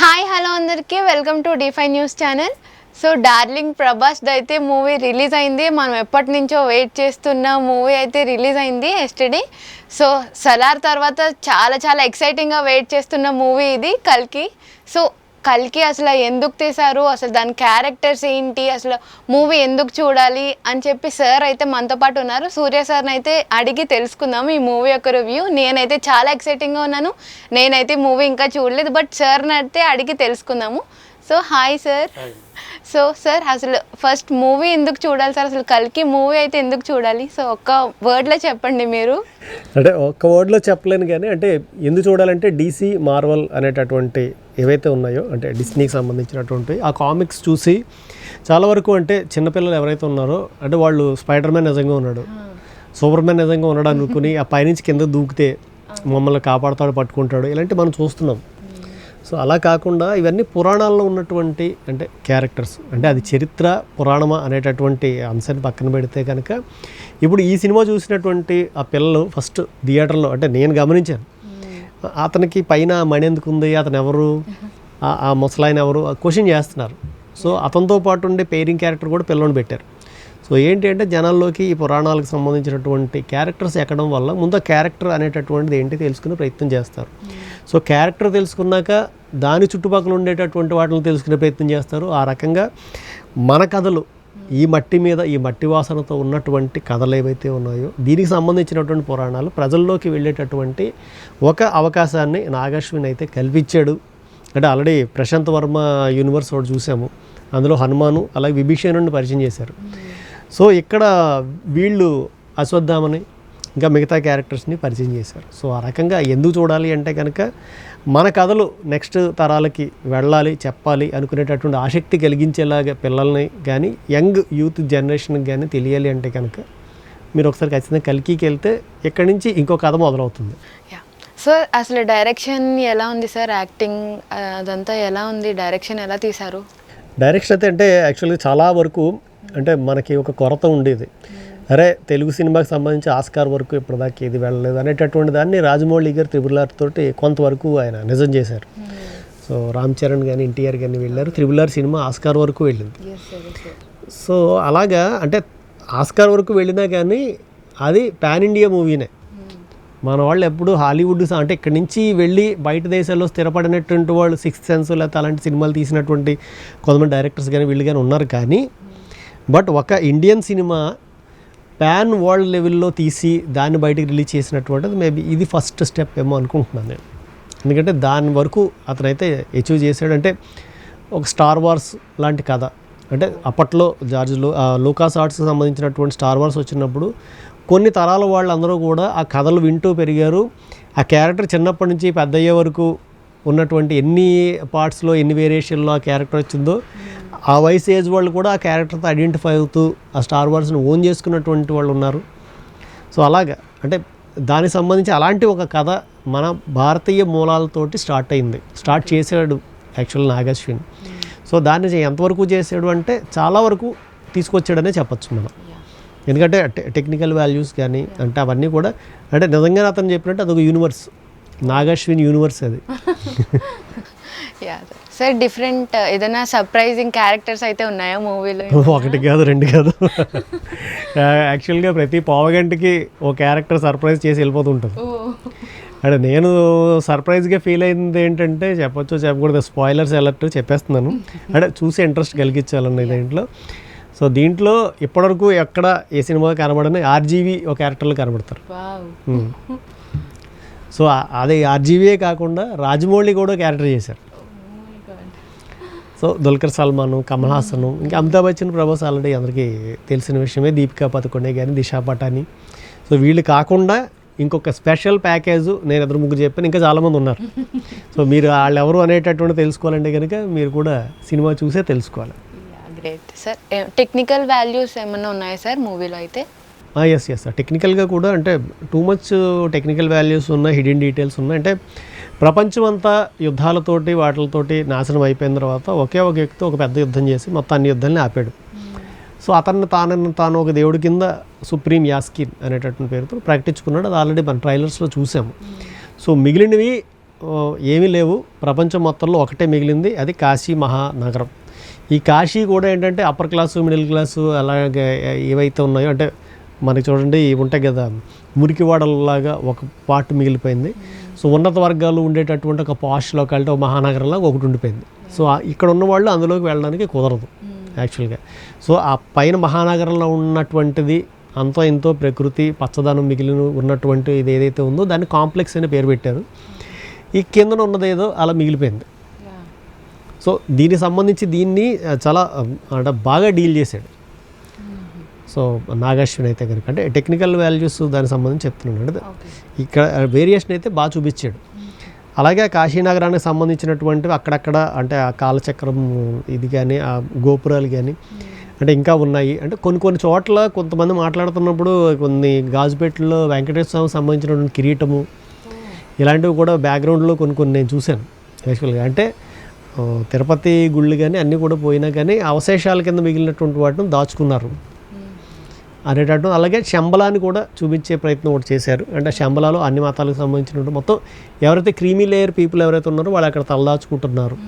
Hi hello అందరికీ welcome to D5 news channel. So darling Prabhas అయితే movie release అయింది. మనం ఎప్పటి నుంచో వెయిట్ చేస్తున్న మూవీ అయితే రిలీజ్ అయింది ఎస్టర్డే. సో సలార్ తర్వాత చాలా ఎక్సైటింగ్గా వెయిట్ చేస్తున్న మూవీ ఇది కల్కి. సో కల్కి అసలు ఎందుకు తీశారు, అసలు దాని క్యారెక్టర్స్ ఏంటి, అసలు మూవీ ఎందుకు చూడాలి అని చెప్పి సార్ అయితే మనతో పాటు ఉన్నారు. సూర్య సార్ని అయితే అడిగి తెలుసుకుందాము ఈ మూవీ యొక్క రివ్యూ. నేనైతే చాలా ఎక్సైటింగ్గా ఉన్నాను. నేనైతే మూవీ ఇంకా చూడలేదు, బట్ సార్ని అయితే అడిగి తెలుసుకుందాము. So hi sir. So sir అసలు ఫస్ట్ మూవీ ఎందుకు చూడాలి సార్, అసలు కల్కి మూవీ అయితే ఎందుకు చూడాలి? సో ఒక్క వర్డ్లో చెప్పండి మీరు. అంటే ఒక్క వర్డ్లో చెప్పలేను కానీ అంటే ఎందుకు చూడాలంటే DC మార్వల్ అనేటటువంటి ఏవైతే ఉన్నాయో అంటే డిస్నీకి సంబంధించినటువంటి ఆ కామిక్స్ చూసి చాలా వరకు అంటే చిన్నపిల్లలు ఎవరైతే ఉన్నారో అంటే వాళ్ళు స్పైడర్ మ్యాన్ నిజంగా ఉన్నాడు, సూపర్ మ్యాన్ నిజంగా ఉన్నాడు అనుకుని ఆ పైనుంచి కింద దూకితే మమ్మల్ని కాపాడుతాడు, పట్టుకుంటాడు, ఇలాంటి మనం చూస్తున్నాం. సో అలా కాకుండా ఇవన్నీ పురాణాల్లో ఉన్నటువంటి అంటే క్యారెక్టర్స్, అంటే అది చరిత్ర పురాణమా అనేటటువంటి అంశాన్ని పక్కన పెడితే కనుక ఇప్పుడు ఈ సినిమా చూసినటువంటి ఆ పిల్లలు ఫస్ట్ థియేటర్లో అంటే నేను గమనించాను, అతనికి పైన మణి ఎందుకు ఉంది, అతను ఎవరు, ఆ ముసలాయన ఎవరు క్వశ్చన్ చేస్తున్నారు. సో అతనితో పాటు ఉండే పేరింగ్ క్యారెక్టర్ కూడా పిల్లని పెట్టారు. సో ఏంటి అంటే జనాల్లోకి ఈ పురాణాలకు సంబంధించినటువంటి క్యారెక్టర్స్ ఎక్కడం వల్ల ముందు క్యారెక్టర్ అనేటటువంటిది ఏంటి తెలుసుకునే ప్రయత్నం చేస్తారు. సో క్యారెక్టర్ తెలుసుకున్నాక దాని చుట్టుపక్కల ఉండేటటువంటి వాటిని తెలుసుకునే ప్రయత్నం చేస్తారు. ఆ రకంగా మన కథలు ఈ మట్టి మీద ఈ మట్టి వాసనతో ఉన్నటువంటి కథలు ఏవైతే ఉన్నాయో దీనికి సంబంధించినటువంటి పురాణాలు ప్రజల్లోకి వెళ్ళేటటువంటి ఒక అవకాశాన్ని నాగశ్విన్ అయితే కల్పించాడు. అంటే ఆల్రెడీ ప్రశాంత్ వర్మ యూనివర్స్ ఒకటి చూసాము, అందులో హనుమాను అలాగే విభీషణుడిని పరిచయం చేశారు. సో ఇక్కడ వీళ్ళు అశ్వత్థామని ఇంకా మిగతా క్యారెక్టర్స్ని పరిచయం చేశారు. సో ఆ రకంగా ఎందుకు చూడాలి అంటే కనుక మన కథలు నెక్స్ట్ తరాలకి వెళ్ళాలి, చెప్పాలి అనుకునేటటువంటి ఆసక్తి కలిగించేలాగా పిల్లల్ని కానీ యంగ్ యూత్ జనరేషన్కి కానీ తెలియాలి అంటే కనుక మీరు ఒకసారి ఖచ్చితంగా కల్కికి వెళ్తే ఇక్కడి నుంచి ఇంకో కథ మొదలవుతుంది. సో అసలు డైరెక్షన్ ఎలా ఉంది సార్, యాక్టింగ్ అదంతా ఎలా ఉంది, డైరెక్షన్ ఎలా తీశారు? డైరెక్షన్ అయితే అంటే యాక్చువల్గా చాలా వరకు అంటే మనకి ఒక కొరత ఉండేది, అరే తెలుగు సినిమాకి సంబంధించి ఆస్కార్ వరకు ఇప్పటిదాకా ఇది వెళ్ళలేదు అనేటటువంటి దాన్ని రాజమౌళి గారు RRR తోటి కొంతవరకు ఆయన నిజం చేశారు. సో రామ్ చరణ్ కానీ NTR కానీ వెళ్ళారు, RRR సినిమా ఆస్కార్ వరకు వెళ్ళింది. సో అలాగా అంటే ఆస్కార్ వరకు వెళ్ళినా కానీ అది పాన్ ఇండియా మూవీనే. మన వాళ్ళు ఎప్పుడు హాలీవుడ్ అంటే ఇక్కడి నుంచి వెళ్ళి బయట దేశాల్లో స్థిరపడినటువంటి వాళ్ళు సిక్స్త్ సెన్స్ లేకపోతే అలాంటి సినిమాలు తీసినటువంటి కొంతమంది డైరెక్టర్స్ కానీ వీళ్ళు కానీ ఉన్నారు. కానీ బట్ ఒక ఇండియన్ సినిమా పాన్ వరల్డ్ లెవెల్లో తీసి దాన్ని బయటికి రిలీజ్ చేసినటువంటిది మేబీ ఇది ఫస్ట్ స్టెప్ ఏమో అనుకుంటున్నాను నేను. ఎందుకంటే దాని వరకు అతనైతే అచీవ్ చేశాడు. అంటే ఒక స్టార్ వార్స్ లాంటి కథ, అంటే అప్పట్లో లూకాస్ ఆర్ట్స్కి సంబంధించినటువంటి స్టార్ వార్స్ వచ్చినప్పుడు కొన్ని తరాల వాళ్ళందరూ కూడా ఆ కథలు వింటూ పెరిగారు. ఆ క్యారెక్టర్ చిన్నప్పటి నుంచి పెద్ద అయ్యే వరకు ఉన్నటువంటి ఎన్ని పార్ట్స్లో ఎన్ని వేరియేషన్లో ఆ క్యారెక్టర్ వచ్చిందో ఆ వయసు ఏజ్ వాళ్ళు కూడా ఆ క్యారెక్టర్తో ఐడెంటిఫై అవుతూ ఆ స్టార్ వార్స్ని ఓన్ చేసుకున్నటువంటి వాళ్ళు ఉన్నారు. సో అలాగా అంటే దానికి సంబంధించి అలాంటి ఒక కథ మన భారతీయ మూలాలతోటి స్టార్ట్ చేశాడు యాక్చువల్ నాగశ్విన్. సో దాన్ని ఎంతవరకు చేశాడు అంటే చాలా వరకు తీసుకొచ్చాడనే చెప్పచ్చు మనం. ఎందుకంటే టెక్నికల్ వాల్యూస్ కానీ అంటే అవన్నీ కూడా అంటే నిజంగానే అతను చెప్పినట్టు అదొక యూనివర్స్, నాగశ్విన్ యూనివర్స్ అది. సార్ డిఫరెంట్ ఏదైనా సర్ప్రైజింగ్ క్యారెక్టర్స్ అయితే ఉన్నాయా మూవీలో? ఒకటి కాదు రెండు కాదు, యాక్చువల్గా ప్రతి పావుగంటకి ఓ క్యారెక్టర్ సర్ప్రైజ్ చేసి వెళ్ళిపోతుంటుంది. అంటే నేను సర్ప్రైజ్గా ఫీల్ అయింది ఏంటంటే చెప్పకూడదు, స్పాయిలర్స్ అలర్ట్ చెప్పేస్తున్నాను, అంటే చూసి ఇంట్రెస్ట్ కలిగించాలన్న దీంట్లో. సో దీంట్లో ఇప్పటివరకు ఎక్కడ ఏ సినిమా కనబడని RGV ఒక క్యారెక్టర్లో కనబడతారు. సో అదే RGVయే కాకుండా రాజమౌళి కూడా క్యారెక్టర్ చేశారు. సో దుల్కర్ సల్మాను, కమల్ హాసను, ఇంకా అమితాబ్ బచ్చన్, ప్రభాస్ ఆల్రెడీ అందరికీ తెలిసిన విషయమే, దీపికా పదుకొనే కానీ దిశా పటాని. సో వీళ్ళు కాకుండా ఇంకొక స్పెషల్ ప్యాకేజ్ నేను ఇద్దరు ముగ్గురు చెప్పాను, ఇంకా చాలామంది ఉన్నారు. సో మీరు వాళ్ళు ఎవరు అనేటటువంటి తెలుసుకోవాలంటే కనుక మీరు కూడా సినిమా చూసే తెలుసుకోవాలి. Great sir. టెక్నికల్ వాల్యూస్ ఏమన్నా ఉన్నాయా సార్ మూవీలో అయితే? ఎస్ టెక్నికల్గా కూడా అంటే టూ మచ్ టెక్నికల్ వాల్యూస్ ఉన్నాయి, హిడెన్ డీటెయిల్స్ ఉన్నాయి. అంటే ప్రపంచం అంతా యుద్ధాలతోటి వాటితోటి నాశనం అయిపోయిన తర్వాత ఒకే ఒక వ్యక్తి ఒక పెద్ద యుద్ధం చేసి మొత్తం అన్ని యుద్ధాలని ఆపాడు. సో తాను ఒక దేవుడి కింద సుప్రీం యాస్కిన్ అనేటటువంటి పేరుతో ప్రకటించుకున్నాడు. అది ఆల్రెడీ మన ట్రైలర్స్లో చూసాము. సో మిగిలినవి ఏమీ లేవు, ప్రపంచం మొత్తంలో ఒకటే మిగిలింది, అది కాశీ మహానగరం. ఈ కాశీ కూడా ఏంటంటే అప్పర్ క్లాసు, మిడిల్ క్లాసు అలాగే ఏవైతే ఉన్నాయో, అంటే మనకి చూడండి ఉంటాయి కదా మురికివాడలాగా ఒక పార్ట్ మిగిలిపోయింది. సో ఉన్నత వర్గాలు ఉండేటటువంటి ఒక పాష్ లొకాలిటీ, ఒక మహానగరంలాగా ఒకటి ఉండిపోయింది. సో ఇక్కడ ఉన్న వాళ్ళు అందులోకి వెళ్ళడానికి కుదరదు యాక్చువల్గా. సో ఆ పైన మహానగరంలో ఉన్నటువంటిది అంతో ఎంతో ప్రకృతి పచ్చదనం మిగిలిన ఉన్నటువంటి ఇది ఏదైతే ఉందో దాన్ని కాంప్లెక్స్ అనే పేరు పెట్టారు. ఈ కిందన ఉన్నదేదో అలా మిగిలిపోయింది. సో దీనికి సంబంధించి దీన్ని చాలా అంటే బాగా డీల్ చేశాడు. సో నాగాశ్విన్ అయితే కనుక అంటే టెక్నికల్ వాల్యూస్ దానికి సంబంధించి చెప్తున్నాడు. అంటే ఇక్కడ వేరియేషన్ అయితే బాగా చూపించాడు. అలాగే కాశీనగరానికి సంబంధించినటువంటివి అక్కడక్కడ అంటే ఆ కాలచక్రం ఇది కానీ ఆ గోపురాలు కానీ అంటే ఇంకా ఉన్నాయి. అంటే కొన్ని చోట్ల కొంతమంది మాట్లాడుతున్నప్పుడు కొన్ని గాజుపేటలో వెంకటేశ్వర స్వామికి సంబంధించినటువంటి కిరీటము ఇలాంటివి కూడా బ్యాక్గ్రౌండ్లో కొన్ని నేను చూశాను యాక్చువల్గా. అంటే తిరుపతి గుళ్ళు కానీ అన్నీ కూడా పోయినా కానీ అవశేషాల కింద మిగిలినటువంటి వాటిని దాచుకున్నారు అనేటట్టు. అలాగే శంబలాన్ని కూడా చూపించే ప్రయత్నం కూడా చేశారు. అంటే శంబలాలో అన్ని మతాలకు సంబంధించినట్టు మొత్తం ఎవరైతే క్రీమీ లేయర్ పీపుల్ ఎవరైతే ఉన్నారో వాళ్ళు అక్కడ తలదాచుకుంటున్నారు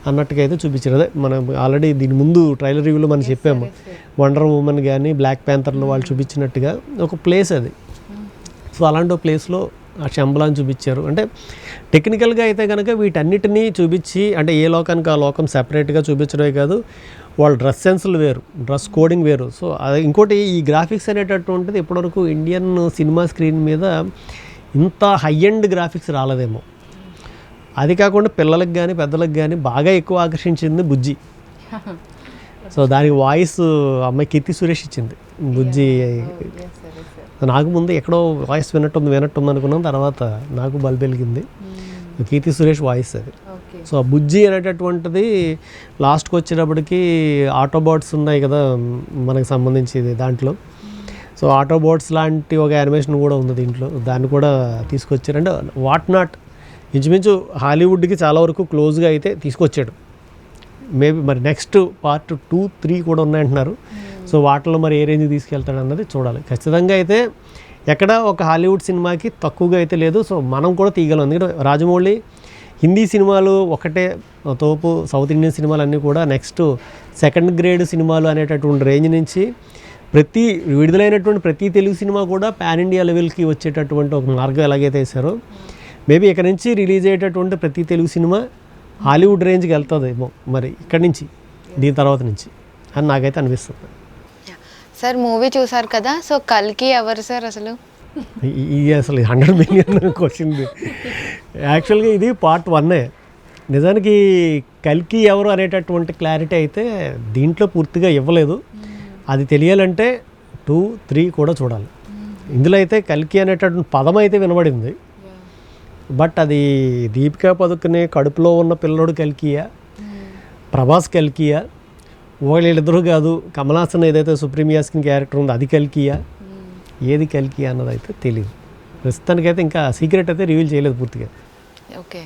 అన్నట్టుగా అయితే చూపించారు. అదే మనం ఆల్రెడీ దీని ముందు ట్రైలర్ రివ్యూలో మనం చెప్పాము, వండర్ ఉమెన్ కానీ బ్లాక్ ప్యాంథర్లో వాళ్ళు చూపించినట్టుగా ఒక ప్లేస్ అది. సో అలాంటి ప్లేస్లో ఆ శంబలాన్ని చూపించారు. అంటే టెక్నికల్గా అయితే కనుక వీటన్నిటినీ చూపించి అంటే ఏ లోకానికి ఆ లోకం సెపరేట్గా చూపించడమే కాదు, వాళ్ళ డ్రెస్ సెన్స్లు వేరు, డ్రెస్ కోడింగ్ వేరు. సో అది ఇంకోటి ఈ గ్రాఫిక్స్ అనేటటువంటిది ఇప్పటివరకు ఇండియన్ సినిమా స్క్రీన్ మీద ఇంత హై ఎండ్ గ్రాఫిక్స్ రాలేదేమో. అది కాకుండా పిల్లలకు కానీ పెద్దలకు కానీ బాగా ఎక్కువ ఆకర్షించింది బుజ్జి. సో దానికి వాయిస్ అమ్మాయి కీర్తి సురేష్ ఇచ్చింది బుజ్జి. నాకు ముందు ఎక్కడో వాయిస్ వినట్టుంది అనుకున్నాను, తర్వాత నాకు బల్బ్ వెలిగింది, కీర్తి సురేష్ వాయిస్ అది. సో ఆ బుజ్జి అనేటటువంటిది లాస్ట్కి వచ్చేటప్పటికి ఆటోబాట్స్ ఉన్నాయి కదా మనకు సంబంధించి దాంట్లో. సో ఆటోబాట్స్ లాంటి ఒక యానిమేషన్ కూడా ఉంది దీంట్లో, దాన్ని కూడా తీసుకొచ్చారు. అంటే వాట్ నాట్ ఇంచుమించు హాలీవుడ్కి చాలా వరకు క్లోజ్గా అయితే తీసుకొచ్చాడు. మేబీ మరి నెక్స్ట్ పార్ట్ 2, 3 కూడా ఉన్నాయంటున్నారు. సో వాటిలో మరి ఏ రేంజ్కి తీసుకెళ్తాడు అన్నది చూడాలి. ఖచ్చితంగా అయితే ఎక్కడ ఒక హాలీవుడ్ సినిమాకి తక్కువగా అయితే లేదు. సో మనం కూడా తీయగలం. ఎందుకంటే రాజమౌళి హిందీ సినిమాలు ఒకటే తోపు, సౌత్ ఇండియన్ సినిమాలు అన్నీ కూడా నెక్స్ట్ సెకండ్ గ్రేడ్ సినిమాలు అనేటటువంటి రేంజ్ నుంచి విడుదలైనటువంటి ప్రతి తెలుగు సినిమా కూడా పాన్ ఇండియా లెవెల్కి వచ్చేటటువంటి ఒక మార్గం ఎలాగైతే వేశారో మేబీ ఇక్కడ నుంచి రిలీజ్ అయ్యేటటువంటి ప్రతి తెలుగు సినిమా హాలీవుడ్ రేంజ్కి వెళ్తుందేమో మరి ఇక్కడి నుంచి, దీని తర్వాత నుంచి అని నాకైతే అనిపిస్తుంది. సార్ మూవీ చూసారు కదా, సో కల్కి ఎవరు సార్ అసలు? ఇది అసలు 100 మిలియన్ క్వశ్చన్. యాక్చువల్గా ఇది పార్ట్ 1. నిజానికి కల్కి ఎవరు అనేటటువంటి క్లారిటీ అయితే దీంట్లో పూర్తిగా ఇవ్వలేదు. అది తెలియాలంటే 2, 3 కూడా చూడాలి. ఇందులో అయితే కల్కి అనేటటువంటి పదం అయితే వినబడింది, బట్ అది దీపికా పదుకునే కడుపులో ఉన్న పిల్లడు కల్కియా, ప్రభాస్ కల్కియా, వీళ్ళిద్దరూ కాదు కమల్ హాసన్ ఏదైతే సుప్రీం యాస్కిన్ క్యారెక్టర్ ఉందో అది కల్కియా, ఏది కల్కియా అన్నది అయితే తెలియదు. ప్రస్తుతానికైతే ఇంకా సీక్రెట్ అయితే రివీల్ చేయలేదు పూర్తిగా. ఓకే.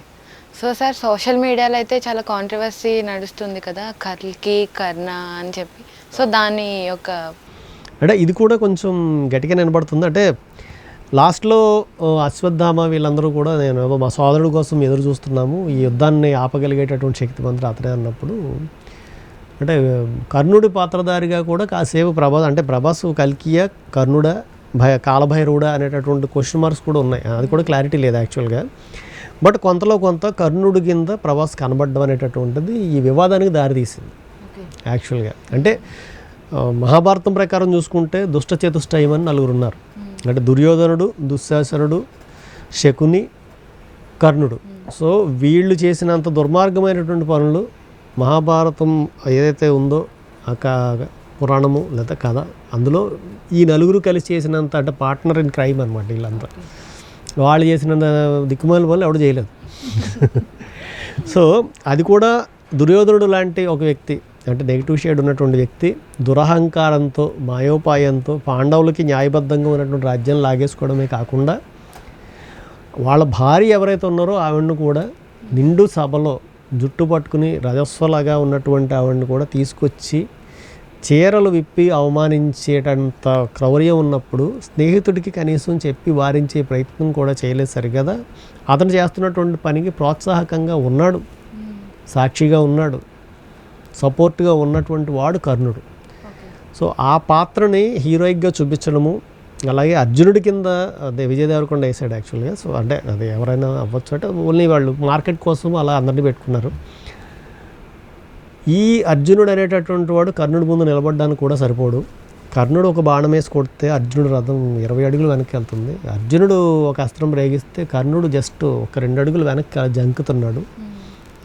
సో సార్ సోషల్ మీడియాలో అయితే చాలా కాంట్రవర్సీ నడుస్తుంది కదా కల్కి కర్ణ అని చెప్పి. సో దాని యొక్క అంటే ఇది కూడా కొంచెం గట్టిగా నిలబడుతుంది. అంటే లాస్ట్లో అశ్వత్థామ వీళ్ళందరూ కూడా నేను మా సోదరుడు కోసం ఎదురు చూస్తున్నాము, ఈ యుద్ధాన్ని ఆపగలిగేటటువంటి శక్తివంతుడు అతనే అన్నప్పుడు అంటే కర్ణుడి పాత్రధారిగా కూడా కాసేపు ప్రభాస్ కల్కియా, కర్ణుడా, కాలభైరవుడా అనేటటువంటి క్వశ్చన్ మార్క్స్ కూడా ఉన్నాయి. అది కూడా క్లారిటీ లేదు యాక్చువల్గా. బట్ కొంతలో కొంత కర్ణుడి కింద ప్రభాస్ కనబడడం అనేటటువంటిది ఈ వివాదానికి దారితీసింది యాక్చువల్గా. అంటే మహాభారతం ప్రకారం చూసుకుంటే దుష్ట చతుష్టయం అని 4 ఉన్నారు. అంటే దుర్యోధనుడు, దుశ్శాసనుడు, శకుని, కర్ణుడు. సో వీళ్ళు చేసినంత దుర్మార్గమైనటువంటి పనులు మహాభారతం ఏదైతే ఉందో ఆ పురాణము లేదా కథ, అందులో ఈ 4 కలిసి చేసినంత అంటే పార్ట్నర్ ఇన్ క్రైమ్ అనమాట వీళ్ళంతా. వాళ్ళు చేసినంత దిక్కుమాల పనులు ఎవడు చేయలేదు. సో అది కూడా దుర్యోధనుడు లాంటి ఒక వ్యక్తి, అంటే నెగిటివ్ షేడ్ ఉన్నటువంటి వ్యక్తి దురహంకారంతో మాయోపాయంతో పాండవులకి న్యాయబద్ధంగా ఉన్నటువంటి రాజ్యం లాగేసుకోవడమే కాకుండా వాళ్ళ భార్య ఎవరైతే ఉన్నారో ఆవిడను కూడా నిండు సభలో జుట్టు పట్టుకుని రజస్వలాగా ఉన్నటువంటి ఆవిడని కూడా తీసుకొచ్చి చీరలు విప్పి అవమానించేటంత క్రౌర్యం ఉన్నప్పుడు స్నేహితుడికి కనీసం చెప్పి వారించే ప్రయత్నం కూడా చేయలేదు సరిగదా. అతను చేస్తున్నటువంటి పనికి ప్రోత్సాహకంగా ఉన్నాడు, సాక్షిగా ఉన్నాడు, సపోర్ట్గా ఉన్నటువంటి వాడు కర్ణుడు. సో ఆ పాత్రని హీరోయిక్గా చూపించడము, అలాగే అర్జునుడి కింద అదే విజయ్ దేవరకొండ వేసాడు యాక్చువల్గా. సో అంటే అది ఎవరైనా అవ్వచ్చు, అంటే ఓన్లీ వాళ్ళు మార్కెట్ కోసం అలా అందరినీ పెట్టుకున్నారు. ఈ అర్జునుడు అనేటటువంటి వాడు కర్ణుడి ముందు నిలబడడానికి కూడా సరిపోడు. కర్ణుడు ఒక బాణం వేసి కొడితే అర్జునుడు రథం 20 అడుగులు వెనక్కి వెళ్తుంది. అర్జునుడు ఒక అస్త్రం ప్రయోగిస్తే కర్ణుడు జస్ట్ ఒక 2 అడుగులు వెనక్కి జంకుతున్నాడు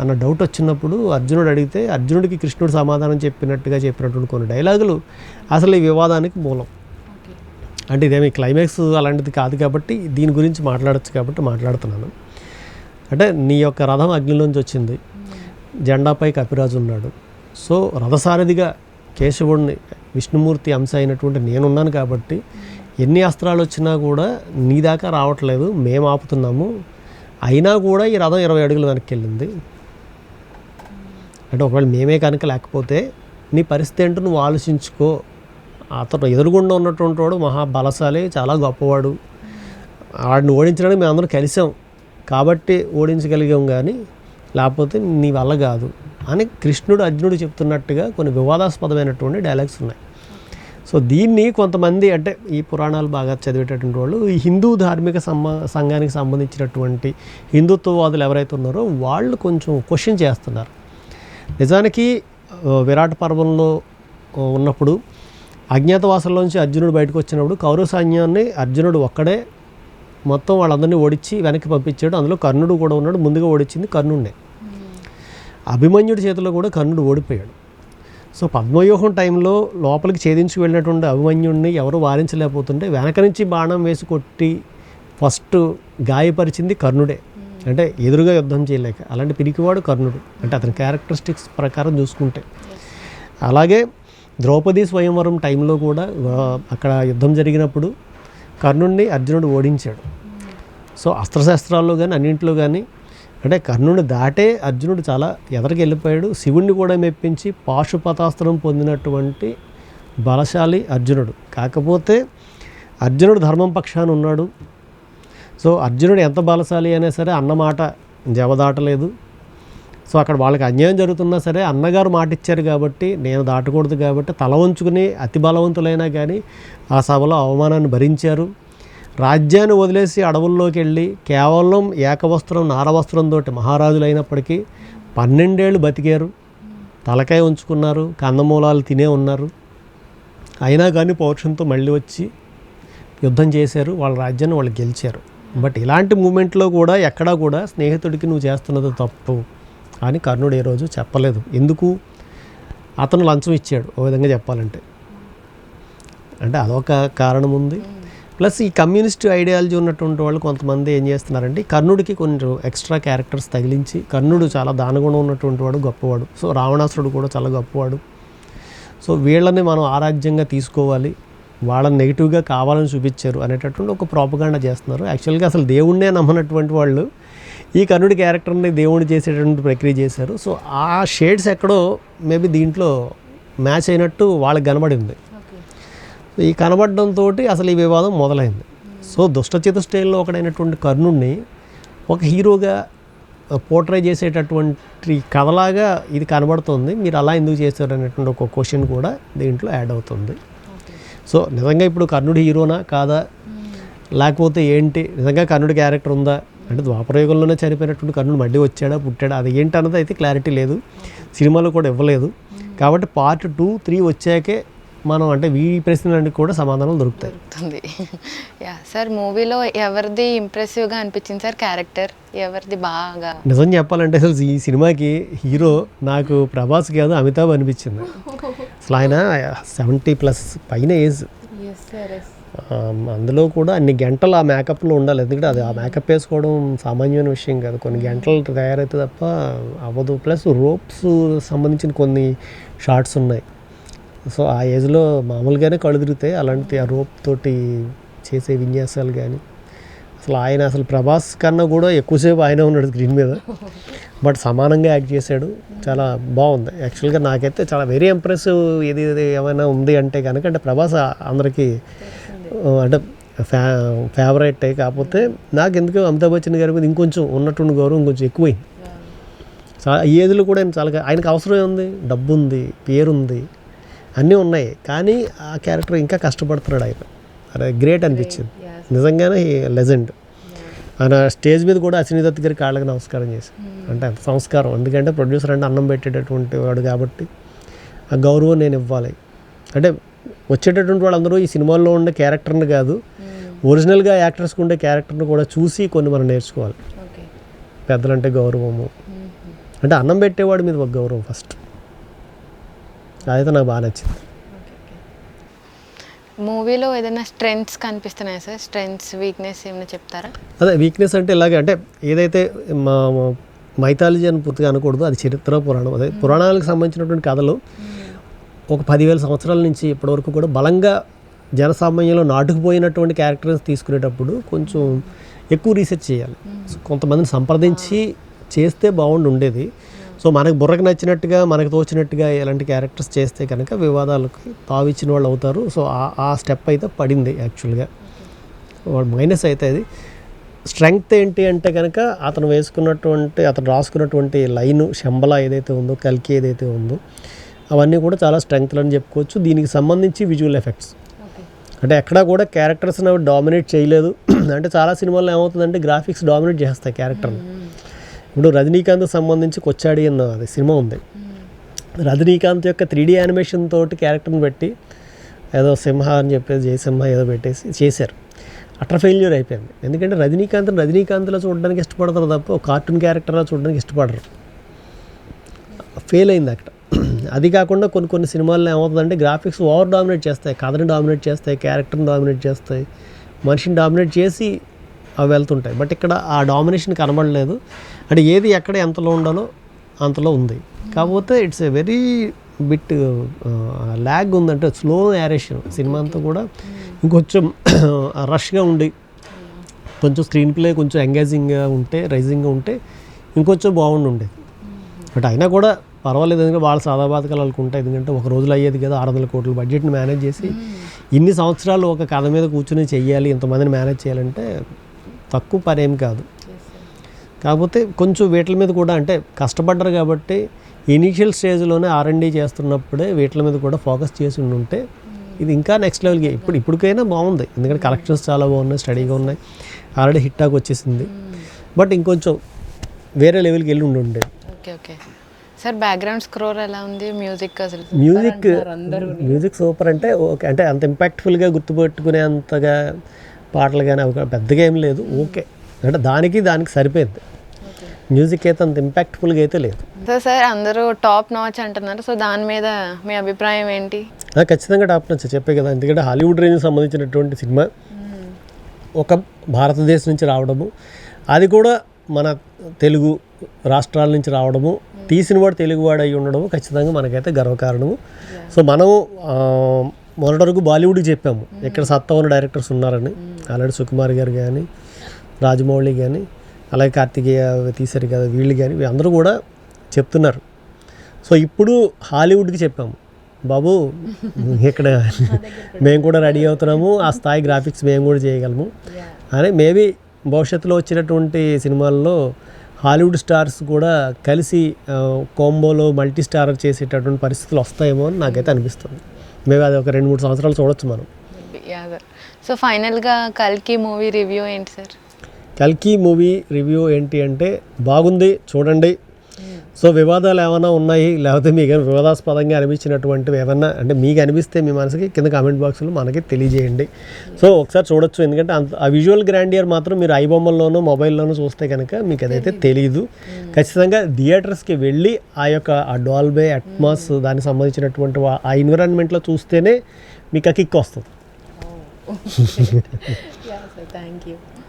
అన్న డౌట్ వచ్చినప్పుడు అర్జునుడు అడిగితే అర్జునుడికి కృష్ణుడు సమాధానం చెప్పినటువంటి కొన్ని డైలాగులు అసలు ఈ వివాదానికి మూలం. అంటే ఇదేమి క్లైమాక్స్ అలాంటిది కాదు కాబట్టి దీని గురించి మాట్లాడచ్చు కాబట్టి మాట్లాడుతున్నాను. అంటే నీ యొక్క రథం అగ్నిలోంచి వచ్చింది, జెండాపై కపిరాజు ఉన్నాడు. సో రథసారథిగా కేశవుడిని విష్ణుమూర్తి అంశ అయినటువంటి నేనున్నాను కాబట్టి ఎన్ని అస్త్రాలు వచ్చినా కూడా నీ దాకా రావట్లేదు, మేము ఆపుతున్నాము. అయినా కూడా ఈ రథం 20 అడుగులు వెనక్కి వెళ్ళింది. అంటే ఒకవేళ మేమే కనుక లేకపోతే నీ పరిస్థితి ఏంటో నువ్వు ఆలోచించుకో. అతను ఎదురుగుండా ఉన్నటువంటి వాడు మహాబలశాలి, చాలా గొప్పవాడు. వాడిని ఓడించడానికి మేము అందరం కలిసాం కాబట్టి ఓడించగలిగాం, కానీ లేకపోతే నీ వల్ల కాదు అని కృష్ణుడు అర్జునుడు చెప్తున్నట్టుగా కొన్ని వివాదాస్పదమైనటువంటి డైలాగ్స్ ఉన్నాయి. సో దీన్ని కొంతమంది అంటే ఈ పురాణాలు బాగా చదివేటటువంటి వాళ్ళు ఈ హిందూ ధార్మిక సంఘానికి సంబంధించినటువంటి హిందుత్వవాదులు ఎవరైతే ఉన్నారో వాళ్ళు కొంచెం క్వశ్చన్ చేస్తున్నారు. నిజానికి విరాట పర్వంలో ఉన్నప్పుడు అజ్ఞాతవాసంలోంచి అర్జునుడు బయటకు వచ్చినప్పుడు కౌరవ సైన్యాన్ని అర్జునుడు ఒక్కడే మొత్తం వాళ్ళందరినీ ఓడించి వెనక్కి పంపించాడు. అందులో కర్ణుడు కూడా ఉన్నాడు. ముందుగా ఓడించింది కర్ణుడినే. అభిమన్యుడి చేతిలో కూడా కర్ణుడు ఓడిపోయాడు. సో పద్మవ్యూహం టైంలో లోపలికి ఛేదించుకు వెళ్ళినటువంటి అభిమన్యుడిని ఎవరు వారించలేకపోతుంటే వెనక నుంచి బాణం వేసి కొట్టి ఫస్ట్ గాయపరిచింది కర్ణుడే. అంటే ఎదురుగా యుద్ధం చేయలేక అలాంటి పిరికివాడు కర్ణుడు, అంటే అతని క్యారెక్టరిస్టిక్స్ ప్రకారం చూసుకుంటే. అలాగే ద్రౌపది స్వయంవరం టైంలో కూడా అక్కడ యుద్ధం జరిగినప్పుడు కర్ణుడిని అర్జునుడు ఓడించాడు. సో అస్త్రశస్త్రాల్లో కానీ అన్నింటిలో కానీ అంటే కర్ణుడిని దాటే అర్జునుడు చాలా ఎదరికి వెళ్ళిపోయాడు. శివుణ్ణి కూడా మెప్పించి పాశుపతాస్త్రం పొందినటువంటి బలశాలి అర్జునుడు. కాకపోతే అర్జునుడు ధర్మం పక్షాన ఉన్నాడు. సో అర్జునుడు ఎంత బలశాలి అయినా సరే అన్నమాట జవదాటలేదు. సో అక్కడ వాళ్ళకి అన్యాయం జరుగుతున్నా సరే అన్నగారు మాట ఇచ్చారు కాబట్టి నేను దాటకూడదు కాబట్టి తల వంచుకుని అతి బలవంతులైనా కానీ ఆ సభలో అవమానాన్ని భరించారు. రాజ్యాన్ని వదిలేసి అడవుల్లోకి వెళ్ళి కేవలం ఏకవస్త్రం నారవస్త్రంతో మహారాజులు అయినప్పటికీ 12 ఏళ్ళు బతికారు, తలకాయ ఉంచుకున్నారు, కందమూలాలు తినే ఉన్నారు. అయినా కానీ పౌరుషంతో మళ్ళీ వచ్చి యుద్ధం చేశారు, వాళ్ళ రాజ్యాన్ని వాళ్ళు గెలిచారు. బట్ ఇలాంటి మూమెంట్లో కూడా ఎక్కడా కూడా స్నేహితుడికి నువ్వు చేస్తున్నది తప్పు అని కర్ణుడు ఏ రోజు చెప్పలేదు. ఎందుకు? అతను లంచం ఇచ్చాడు ఓ విధంగా చెప్పాలంటే. అంటే అదొక కారణం ఉంది. ప్లస్ ఈ కమ్యూనిస్ట్ ఐడియాలజీ ఉన్నటువంటి వాళ్ళు కొంతమంది ఏం చేస్తున్నారంటే కర్ణుడికి కొంచెం ఎక్స్ట్రా క్యారెక్టర్స్ తగిలించి కర్ణుడు చాలా దానగుణం ఉన్నటువంటి వాడు, గొప్పవాడు. సో రావణాసురుడు కూడా చాలా గొప్పవాడు. సో వీళ్ళని మనం ఆరాధ్యంగా తీసుకోవాలి, వాళ్ళని నెగిటివ్గా కావాలని చూపించారు అనేటటువంటి ఒక ప్రాపగాండా చేస్తున్నారు. యాక్చువల్గా అసలు దేవుణ్ణే నమ్మనటువంటి వాళ్ళు ఈ కర్ణుడి క్యారెక్టర్ని దేవుడు చేసేటువంటి ప్రక్రియ చేశారు. సో ఆ షేడ్స్ ఎక్కడో మేబీ దీంట్లో మ్యాచ్ అయినట్టు వాళ్ళకి కనబడింది. ఈ కనబడడంతో అసలు ఈ వివాదం మొదలైంది. సో దుష్టచతుష్టయంలో ఒకడైనటువంటి కర్ణుడిని ఒక హీరోగా పోర్ట్రే చేసేటటువంటి కథలాగా ఇది కనబడుతుంది. మీరు అలా ఎందుకు చేశారు అనేటువంటి ఒక క్వశ్చన్ కూడా దీంట్లో యాడ్ అవుతుంది. సో నిజంగా ఇప్పుడు కర్ణుడు హీరోనా కాదా, లేకపోతే ఏంటి, నిజంగా కర్ణుడి క్యారెక్టర్ ఉందా అంటే ద్వాపరయుగంలోనే చనిపోయినటువంటి కర్ణుడు మళ్ళీ వచ్చాడా పుట్టాడా అది ఏంటి అన్నది అయితే క్లారిటీ లేదు, సినిమాలో కూడా ఇవ్వలేదు. కాబట్టి పార్ట్ 2, 3 వచ్చాకే మనం అంటే ఈ ప్రశ్నలన్నీ కూడా సమాధానం దొరుకుతుంది. యా సార్, మూవీలో ఎవరిది ఇంప్రెసివ్గా అనిపించింది సార్ క్యారెక్టర్? ఎవరిది బాగా? నిజం చెప్పాలంటే అసలు ఈ సినిమాకి హీరో నాకు ప్రభాస్ కాదు అమితాబ్ అనిపించింది. అసలు ఆయన 70+ పైన ఏజ్. అందులో కూడా అన్ని గంటలు ఆ మేకప్లో ఉండాలి. ఎందుకంటే అది ఆ మేకప్ వేసుకోవడం సామాన్యమైన విషయం కాదు. కొన్ని గంటలు తయారైతే తప్ప అవ్వదు. ప్లస్ రోప్స్ సంబంధించిన కొన్ని షార్ట్స్ ఉన్నాయి. సో ఆ ఏజ్లో మామూలుగానే కళ్ళు తిరుగుతాయి, అలాంటి ఆ రోప్ తోటి చేసే విన్యాసాలు కానీ అసలు ఆయన అసలు ప్రభాస్ కన్నా కూడా ఎక్కువసేపు ఆయన ఉన్నాడు స్క్రీన్ మీద. బట్ సమానంగా యాక్ట్ చేశాడు, చాలా బాగుంది. యాక్చువల్గా నాకైతే చాలా వెరీ ఇంప్రెసివ్. ఇది ఏమైనా ఉంది అంటే కనుక అంటే ప్రభాస్ అందరికీ అంటే ఫేవరెట్. కాకపోతే నాకు ఎందుకో అమితాబ్ బచ్చన్ గారి మీద ఇంకొంచెం ఉన్నటువంటి గౌరవం ఇంకొంచెం ఎక్కువైంది. చాలా ఏజ్లో కూడా ఆయనకు అవసరం ఉంది, డబ్బు ఉంది, పేరుంది, అన్నీ ఉన్నాయి, కానీ ఆ క్యారెక్టర్ ఇంకా కష్టపడుతున్నాడు ఆయన. అరే గ్రేట్ అనిపించింది నిజంగానే, లెజెండ్. ఆయన స్టేజ్ మీద కూడా అశ్విని దత్ గారి కాళ్ళకి నమస్కారం చేసి, అంటే అంత సంస్కారం. ఎందుకంటే ప్రొడ్యూసర్ అంటే అన్నం పెట్టేటటువంటి వాడు కాబట్టి ఆ గౌరవం నేను ఇవ్వాలి. అంటే వచ్చేటటువంటి వాళ్ళందరూ ఈ సినిమాల్లో ఉండే క్యారెక్టర్ని కాదు, ఒరిజినల్గా యాక్టర్స్కి ఉండే క్యారెక్టర్ని కూడా చూసి కొన్ని మనం నేర్చుకోవాలి. పెద్దలంటే గౌరవము, అంటే అన్నం పెట్టేవాడి మీద ఒక గౌరవం ఫస్ట్. అదైతే నాకు బాగా నచ్చింది. మూవీలో ఏదైనా స్ట్రెంగ్స్ కనిపిస్తున్నాయా సార్? స్ట్రెంగ్స్, వీక్నెస్ ఏమైనా చెప్తారా? అదే వీక్నెస్ అంటే ఇలాగే, అంటే ఏదైతే మా మైథాలజీ అని పూర్తిగా అనకూడదు, అది చరిత్ర పురాణం. అదే పురాణాలకు సంబంధించినటువంటి కథలు ఒక 10,000 సంవత్సరాల నుంచి ఇప్పటివరకు కూడా బలంగా జనసామాన్యంలో నాటుకుపోయినటువంటి క్యారెక్టర్స్ తీసుకునేటప్పుడు కొంచెం ఎక్కువ రీసెర్చ్ చేయాలి. కొంతమందిని సంప్రదించి చేస్తే ఉండేది. సో మనకు బుర్రకు నచ్చినట్టుగా, మనకు తోచినట్టుగా ఇలాంటి క్యారెక్టర్స్ చేస్తే కనుక వివాదాలకు తావిచ్చిన వాళ్ళు అవుతారు. సో ఆ స్టెప్ అయితే పడింది యాక్చువల్గా. వాడు మైనస్ అయితే అది. స్ట్రెంగ్త్ ఏంటి అంటే కనుక అతను రాసుకున్నటువంటి లైను శంబల ఏదైతే ఉందో, కల్కి ఏదైతే ఉందో, అవన్నీ కూడా చాలా స్ట్రెంగ్త్లు అని చెప్పుకోవచ్చు. దీనికి సంబంధించి విజువల్ ఎఫెక్ట్స్, అంటే ఎక్కడా కూడా క్యారెక్టర్స్ని అవి డామినేట్ చేయలేదు. అంటే చాలా సినిమాల్లో ఏమవుతుందంటే గ్రాఫిక్స్ డామినేట్ చేస్తాయి క్యారెక్టర్ని. ఇప్పుడు రజనీకాంత్ సంబంధించి కొచ్చాడి అన్న అది సినిమా ఉంది. రజనీకాంత్ యొక్క 3D యానిమేషన్ తోటి క్యారెక్టర్ని పెట్టి ఏదో సింహ అని చెప్పేసి జయసింహ ఏదో పెట్టేసి చేశారు. అట్టర్ ఫెయిల్యూర్ అయిపోయింది. ఎందుకంటే రజనీకాంత్లో చూడడానికి ఇష్టపడతారు తప్ప ఒక కార్టూన్ క్యారెక్టర్లో చూడడానికి ఇష్టపడరు. ఫెయిల్ అయింది అక్కడ. అది కాకుండా కొన్ని సినిమాల్లో ఏమవుతుందంటే గ్రాఫిక్స్ ఓవర్ డామినేట్ చేస్తాయి, కథని డామినేట్ చేస్తాయి, క్యారెక్టర్ని డామినేట్ చేస్తాయి, మనిషిని డామినేట్ చేసి అవి వెళ్తుంటాయి. బట్ ఇక్కడ ఆ డామినేషన్ కనబడలేదు. అంటే ఏది ఎక్కడ ఎంతలో ఉండాలో అంతలో ఉంది. కాకపోతే it's a very bit lag ఉందంటే స్లో నేరేషన్ సినిమా అంతా కూడా. ఇంకొంచెం రష్గా ఉండి కొంచెం స్క్రీన్ ప్లే కొంచెం ఎంగేజింగ్గా ఉంటే, రైజింగ్గా ఉంటే ఇంకొంచెం ఉండేది. బట్ అయినా కూడా పర్వాలేదు. ఎందుకంటే వాళ్ళ సాదాబాధకాలు వాళ్ళకు ఉంటాయి. ఎందుకంటే ఒక రోజులో అయ్యేది కదా, 600 కోట్ల బడ్జెట్ని మేనేజ్ చేసి ఇన్ని సంవత్సరాలు ఒక కథ మీద కూర్చొని చెయ్యాలి, ఇంతమందిని మేనేజ్ చేయాలంటే తక్కువ పని ఏం కాదు. కాకపోతే కొంచెం వీటి మీద కూడా అంటే కష్టపడ్డారు కాబట్టి ఇనీషియల్ స్టేజ్లోనే R&D చేస్తున్నప్పుడే వీటి మీద కూడా ఫోకస్ చేసి ఉంటే ఇది ఇంకా నెక్స్ట్ లెవెల్కి ఇప్పటికైనా బాగుంది. ఎందుకంటే కలెక్షన్స్ చాలా బాగున్నాయి, స్టడీగా ఉన్నాయి, ఆల్రెడీ హిట్ టాక్ వచ్చేసింది. బట్ ఇంకొంచెం వేరే లెవెల్కి వెళ్ళి ఉండేది. ఓకే సార్, బ్యాక్గ్రౌండ్ స్కోర్ ఎలా ఉంది? Music super. అంటే ఓకే, అంటే అంత ఇంపాక్ట్ఫుల్గా గుర్తుపెట్టుకునే అంతగా పాటలు కానీ అవి పెద్దగా ఏం లేదు. ఓకే, అంటే దానికి సరిపోయింది. మ్యూజిక్ అయితే అంత ఇంపాక్ట్ఫుల్గా అయితే లేదు. సో సార్ అందరూ టాప్ నాచ్ అంటున్నారు. సో దాని మీద మీ అభిప్రాయం ఏంటి? ఖచ్చితంగా టాప్ నాచ్ చెప్పే కదా. ఎందుకంటే హాలీవుడ్ రేంజ్కి సంబంధించినటువంటి సినిమా ఒక భారతదేశం నుంచి రావడము, అది కూడా మన తెలుగు రాష్ట్రాల నుంచి రావడము, తీసిన వాడు తెలుగువాడు అయి ఉండడము ఖచ్చితంగా మనకైతే గర్వకారణము. సో మనం మొన్నటి వరకు బాలీవుడ్కి చెప్పాము ఇక్కడ సత్తా ఉన్న డైరెక్టర్స్ ఉన్నారని. ఆల్రెడీ సుకుమార్ గారు కానీ, రాజమౌళి కానీ, అలాగే కార్తికేయ తీశారు కదా, వీళ్ళు కానీ అందరూ కూడా చెప్తున్నారు. సో ఇప్పుడు హాలీవుడ్కి చెప్పాము, బాబు ఇక్కడ మేము కూడా రెడీ అవుతున్నాము, ఆ స్థాయి గ్రాఫిక్స్ మేము కూడా చేయగలము అని. మేబీ భవిష్యత్తులో వచ్చినటువంటి సినిమాల్లో హాలీవుడ్ స్టార్స్ కూడా కలిసి కాంబోలో మల్టీ స్టార్ చేసేటటువంటి పరిస్థితులు వస్తాయేమో అని నాకైతే అనిపిస్తుంది. మేబీ అది ఒక 2-3 సంవత్సరాలు చూడొచ్చు మనం. సో ఫైనల్గా కల్కి మూవీ రివ్యూ ఏంటి సార్? కల్కి మూవీ రివ్యూ ఏంటి అంటే బాగుంది, చూడండి. సో వివాదాలు ఏమైనా ఉన్నాయి, లేకపోతే మీకు వివాదాస్పదంగా అనిపించినటువంటివి ఏమన్నా అంటే మీకు అనిపిస్తే మీ మనసుకి కింద కామెంట్ బాక్స్లో మనకి తెలియజేయండి. సో ఒకసారి చూడొచ్చు. ఎందుకంటే ఆ విజువల్ గ్రాండియర్ మాత్రం మీరు ఐబొమ్మల్లోనూ మొబైల్లోనూ చూస్తే కనుక మీకు అదైతే తెలీదు. ఖచ్చితంగా థియేటర్స్కి వెళ్ళి ఆ డాల్బే అట్మాస్ దానికి సంబంధించినటువంటి ఆ ఎన్విరాన్మెంట్లో చూస్తేనే మీకు ఆ కిక్ వస్తుంది. Thank you.